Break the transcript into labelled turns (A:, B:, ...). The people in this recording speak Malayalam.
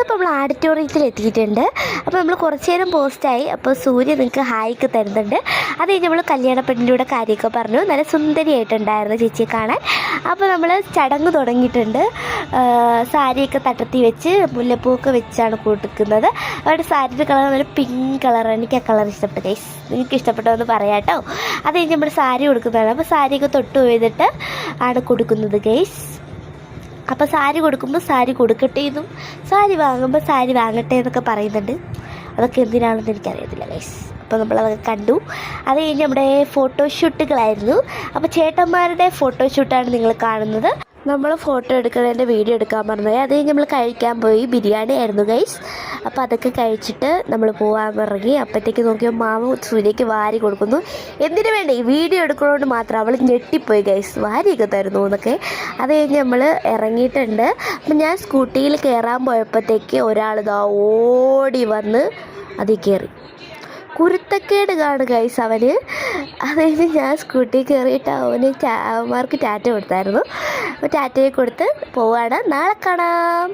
A: ഇപ്പോൾ നമ്മൾ ഓഡിറ്റോറിയത്തിൽ എത്തിയിട്ടുണ്ട്. അപ്പോൾ നമ്മൾ കുറച്ച് നേരം പോസ്റ്റായി. അപ്പോൾ സൂര്യ നിങ്ങൾക്ക് ഹായ്ക്ക് തരുന്നുണ്ട്. അത് കഴിഞ്ഞ് നമ്മൾ കല്യാണ പെണ്ണിൻ്റെ കൂടെ കാര്യമൊക്കെ പറഞ്ഞു. നല്ല സുന്ദരിയായിട്ടുണ്ടായിരുന്നു ചേച്ചിയെ കാണാൻ. അപ്പോൾ നമ്മൾ ചടങ്ങ് തുടങ്ങിയിട്ടുണ്ട്. സാരിയൊക്കെ തട്ടത്തി വെച്ച് മുല്ലപ്പൂവൊക്കെ വെച്ചാണ് കൊടുക്കുന്നത്. അവരുടെ സാരിയുടെ കളർ നല്ല പിങ്ക് കളറാണ്. എനിക്ക് ആ കളർ ഇഷ്ടപ്പെട്ടു ഗൈസ്. നിങ്ങൾക്ക് ഇഷ്ടപ്പെട്ടോ എന്ന് പറയാം കേട്ടോ. അത് കഴിഞ്ഞ് നമ്മൾ സാരി കൊടുക്കുന്നതാണ്. അപ്പോൾ സാരിയൊക്കെ തൊട്ട് ചെയ്തിട്ട് ആണ് കൊടുക്കുന്നത് ഗൈസ്. അപ്പോൾ സാരി കൊടുക്കുമ്പോൾ സാരി കൊടുക്കട്ടെ എന്നും സാരി വാങ്ങുമ്പോൾ സാരി വാങ്ങട്ടെ എന്നൊക്കെ പറയുന്നുണ്ട്. അതൊക്കെ എന്തിനാണെന്ന് എനിക്കറിയത്തില്ല ഗൈസ്. അപ്പോൾ നമ്മളതൊക്കെ കണ്ടു. അത് കഴിഞ്ഞ് നമ്മുടെ ഫോട്ടോഷൂട്ടുകളായിരുന്നു. അപ്പോൾ ചേട്ടന്മാരുടെ ഫോട്ടോഷൂട്ടാണ് നിങ്ങൾ കാണുന്നത്. നമ്മൾ ഫോട്ടോ എടുക്കുന്നതിൻ്റെ വീഡിയോ എടുക്കാൻ പറഞ്ഞത്. അത് കഴിഞ്ഞ് നമ്മൾ കഴിക്കാൻ പോയി. ബിരിയാണി ആയിരുന്നു ഗൈസ്. അപ്പോൾ അതൊക്കെ കഴിച്ചിട്ട് നമ്മൾ പോകാൻ ഇറങ്ങി. അപ്പോഴത്തേക്ക് നോക്കിയാൽ മാമ സൂര്യയ്ക്ക് വാരി കൊടുക്കുന്നു. എന്തിനു വേണ്ടി വീഡിയോ എടുക്കുന്നതുകൊണ്ട് മാത്രം അവൾ ഞെട്ടിപ്പോയി ഗൈസ്. വാരിയൊക്കെ തരുന്നു എന്നൊക്കെ. അത് കഴിഞ്ഞ് നമ്മൾ ഇറങ്ങിയിട്ടുണ്ട്. അപ്പം ഞാൻ സ്കൂട്ടിയിൽ കയറാൻ പോയപ്പോഴത്തേക്ക് ഒരാളിതാ ഓടി വന്ന് അതിൽ കയറി. കുരുത്തക്കേട് കാണും ഗൈസ് അവന്. അതായത് ഞാൻ സ്കൂട്ടി കയറിയിട്ട് അവന്മാർക്ക് ടാറ്റ കൊടുത്തായിരുന്നു. അപ്പോൾ ടാറ്റയെ കൊടുത്ത് പോവാണ്. നാളെ കാണാം.